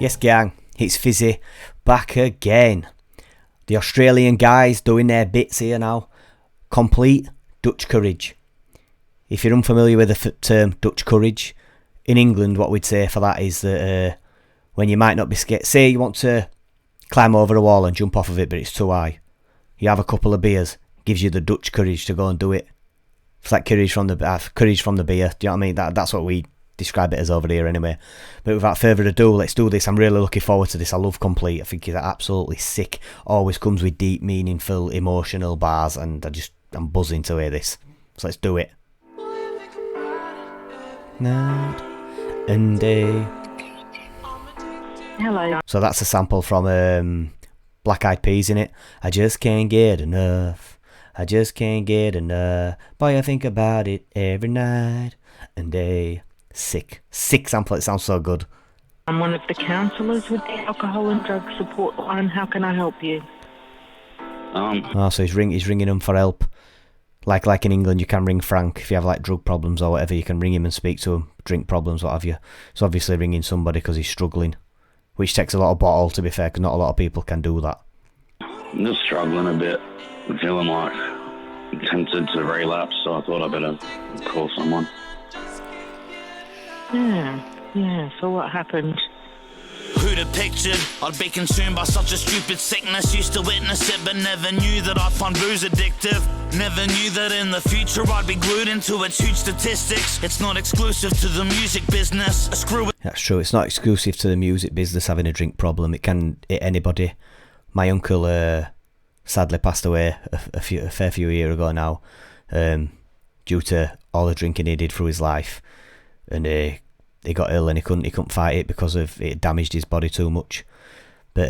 Yes, gang, it's Fizzy, back again. The Australian guys doing their bits here now. Complete Dutch courage. If you're unfamiliar with the term Dutch courage, in England what we'd say for that is that when you might not be scared, say you want to climb over a wall and jump off of it but it's too high, you have a couple of beers, gives you the Dutch courage to go and do it. It's like courage from the beer, do you know what I mean? That's what we describe it as over here anyway. But without further ado, let's do this. I'm really looking forward to this. I love Complete. I think it's absolutely sick. Always comes with deep, meaningful, emotional bars, and I'm buzzing to hear this. So let's do it. Night and day. Hello. So that's a sample from Black Eyed Peas, in it. I just can't get enough. I just can't get enough. Boy, I think about it every night and day. Sick sample. It sounds so good. I'm one of the counsellors with the Alcohol and Drug Support Line. How can I help you? So he's ringing them for help. Like in England, you can ring Frank if you have like drug problems or whatever. You can ring him and speak to him, drink problems, what have you. It's obviously ringing somebody because he's struggling, which takes a lot of bottle, to be fair, because not a lot of people can do that. I'm just struggling a bit. I'm feeling like I'm tempted to relapse, so I thought I'd better call someone. Yeah, so what happened? Who'd have pictured I'd be consumed by such a stupid sickness? Used to witness it but never knew that I'd find booze addictive. Never knew that in the future I'd be glued into its huge statistics. It's not exclusive to the music business. That's true, it's not exclusive to the music business having a drink problem. It can hit anybody. My uncle sadly passed away a fair few years ago now, due to all the drinking he did through his life. And he got ill and he couldn't fight it because of it damaged his body too much. But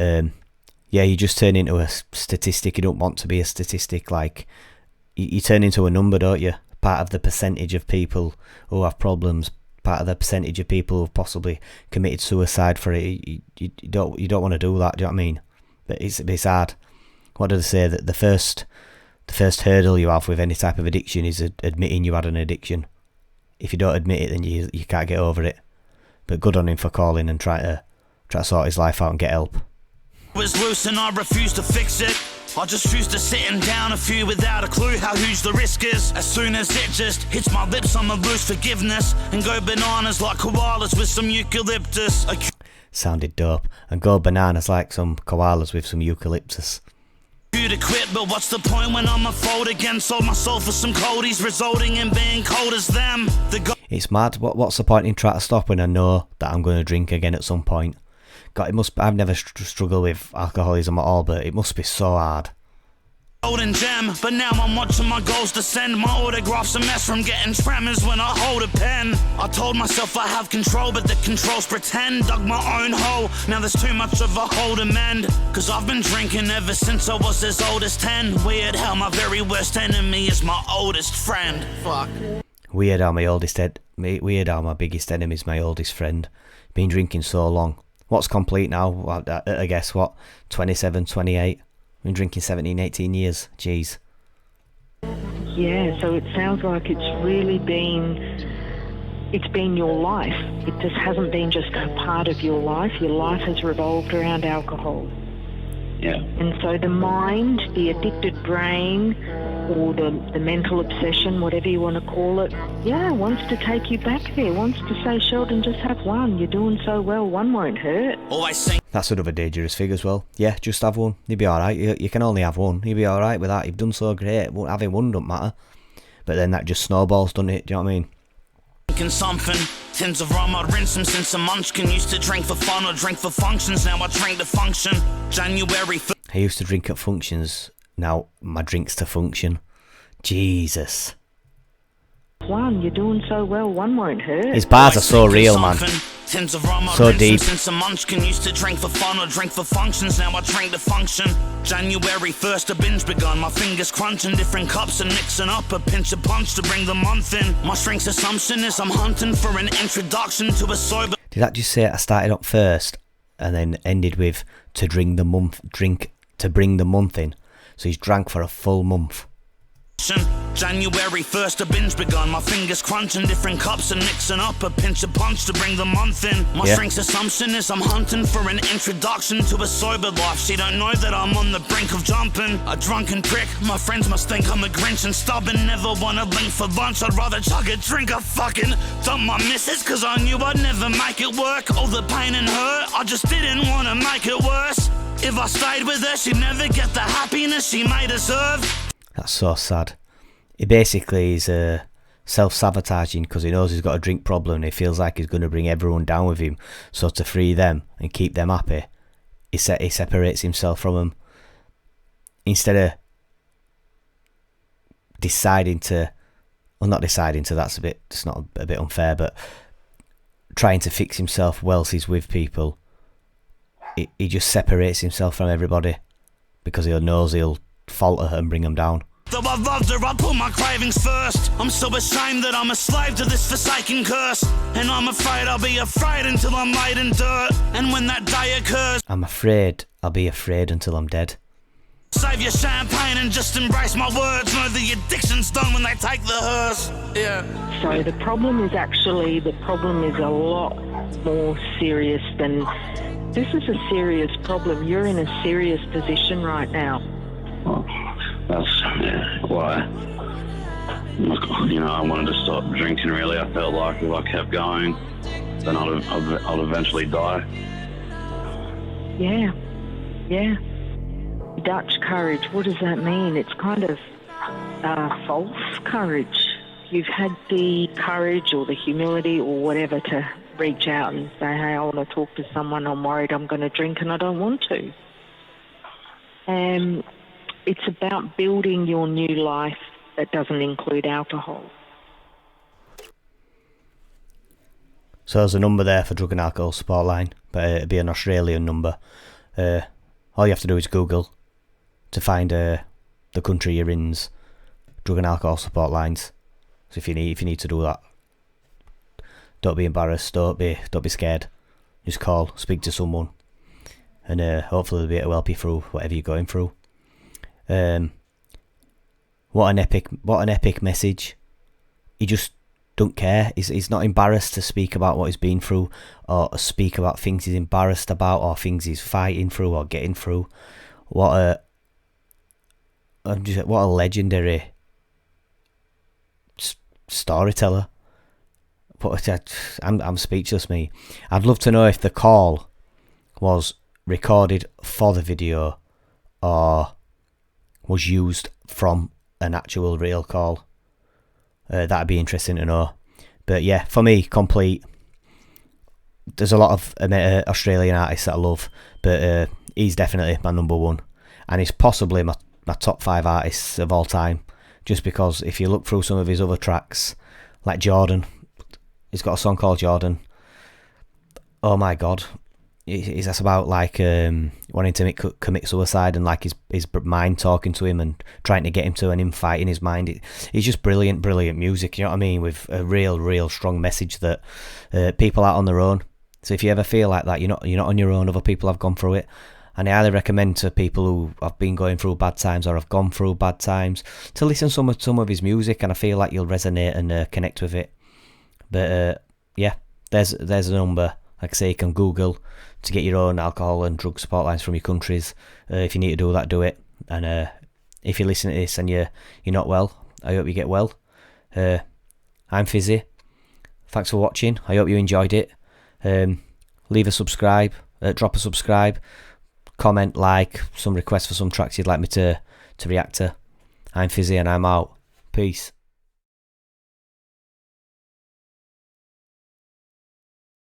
yeah, you just turn into a statistic. You don't want to be a statistic. Like you turn into a number, don't you? Part of the percentage of people who have problems. Part of the percentage of people who've possibly committed suicide for it. You don't want to do that. Do you know what I mean? But it's hard. What do they say? That the first hurdle you have with any type of addiction is admitting you had an addiction. If you don't admit it, then you can't get over it. But good on him for calling and try to sort his life out and get help. Was loose and I refused to fix it. I just choose to sitting down a few without a clue how huge the risk is. As soon as it just hits my lips, I'ma lose forgiveness and go bananas like koalas with some eucalyptus. Sounded dope. And go bananas like some koalas with some eucalyptus. To quit, but what's the point when I'm a fold again? Sold my soul for some coldies, resulting in being cold as them. It's mad. What's the point in trying to stop when I know that I'm going to drink again at some point? God, I've never struggled with alcoholism at all, but it must be so hard. Golden gem, but now I'm watching my goals descend. My autograph's a mess from getting tremors when I hold a pen. I told myself I have control, but the controls pretend. Dug my own hole, now there's too much of a hole to mend. Cause I've been drinking ever since I was as old as 10. Weird how my very worst enemy is my oldest friend. Fuck. Weird how my biggest enemy is my oldest friend. Been drinking so long. What's Complete now? I guess what? 27, 28? Been drinking 17, 18 years. Jeez. Yeah, so it sounds like it's really been your life. It just hasn't been just a part of your life. Your life has revolved around alcohol. Yeah. And so the mind, the addicted brain, or the mental obsession, whatever you want to call it, wants to take you back there, wants to say, Sheldon, just have one. You're doing so well, one won't hurt. That's another dangerous figure as well. Yeah, just have one. You'll be alright. You can only have one. You'll be alright with that. You've done so great. Having one don't matter. But then that just snowballs, doesn't it? Do you know what I mean? Something. Tins of rum, I'd rinse them since a munchkin. Used to drink for fun or drink for functions. Now I drink to function. January. I used to drink at functions. Now my drink's to function. Jesus. One, you're doing so well, one won't hurt. His bars are so real, man. Tins of rum, so deep. Since a munchkin used to drink for fun or drink for functions. Now I drink to function. January 1st, a binge begun. My fingers crunching different cups and mixing up a pinch of punch to bring the month in. My strength's assumption is I'm hunting for an introduction to a sober. Did that just say I started up first and then ended with to bring the month in? So he's drank for a full month. January 1st, a binge begun. My fingers crunching different cups and mixing up a pinch of punch to bring the month in. My shrink's assumption is I'm hunting for an introduction to a sober life. She don't know that I'm on the brink of jumping. A drunken prick, my friends must think I'm a Grinch and stubborn. Never wanna link for lunch, I'd rather chug a drink or fucking dump my missus, cause I knew I'd never make it work. All the pain and hurt, I just didn't wanna make it worse. If I stayed with her, she'd never get the happiness she may deserve. That's so sad. He basically is self-sabotaging because he knows he's got a drink problem and he feels like he's going to bring everyone down with him. So to free them and keep them happy, he separates himself from them. Instead of deciding to, well, not deciding to, it's not a bit unfair, but trying to fix himself whilst he's with people, he just separates himself from everybody because he knows he'll falter and bring them down. Though I loved her, I put my cravings first. I'm so ashamed that I'm a slave to this forsaken curse. And I'm afraid I'll be afraid until I'm laid in dirt. And when that day occurs, I'm afraid I'll be afraid until I'm dead. Save your champagne and just embrace my words. Know the addiction's done when they take the hearse. Yeah. So the problem is a lot more serious than... This is a serious problem. You're in a serious position right now. Well, that's why. You know, I wanted to stop drinking, really. I felt like if I kept going, then I'd eventually die. Yeah. Dutch courage, what does that mean? It's kind of false courage. You've had the courage or the humility or whatever to reach out and say, hey, I want to talk to someone, I'm worried I'm going to drink and I don't want to. It's about building your new life that doesn't include alcohol. So there's a number there for drug and alcohol support line, but it'd be an Australian number. All you have to do is Google to find the country you're in's drug and alcohol support lines. So if you need to do that, don't be embarrassed, don't be scared. Just call, speak to someone, and hopefully they'll be able to help you through whatever you're going through. What an epic message. He just don't care. He's not embarrassed to speak about what he's been through, or speak about things he's embarrassed about, or things he's fighting through or getting through. What a legendary storyteller. I'm speechless, me. I'd love to know if the call was recorded for the video or was used from an actual real call. That'd be interesting to know. But yeah, for me, complete. There's a lot of Australian artists that I love, but he's definitely my number one, and he's possibly my top 5 artists of all time, just because if you look through some of his other tracks, like Jordan, he's got a song called Jordan. Oh my god, that's about like wanting to commit suicide, and like his mind talking to him and trying to get him to an infight in his mind. It's just brilliant music, you know what I mean, with a real strong message that people are on their own. So if you ever feel like that, you're not on your own, other people have gone through it. And I highly recommend to people who have been going through bad times or have gone through bad times to listen to some of his music, and I feel like you'll resonate and connect with it. But yeah, there's a number. Like I say, you can Google to get your own alcohol and drug support lines from your countries. If you need to do that, do it. And if you listen to this and you're not well, I hope you get well. I'm Fizzy. Thanks for watching. I hope you enjoyed it. Leave a subscribe. Drop a subscribe. Comment, like, some requests for some tracks you'd like me to react to. I'm Fizzy and I'm out. Peace.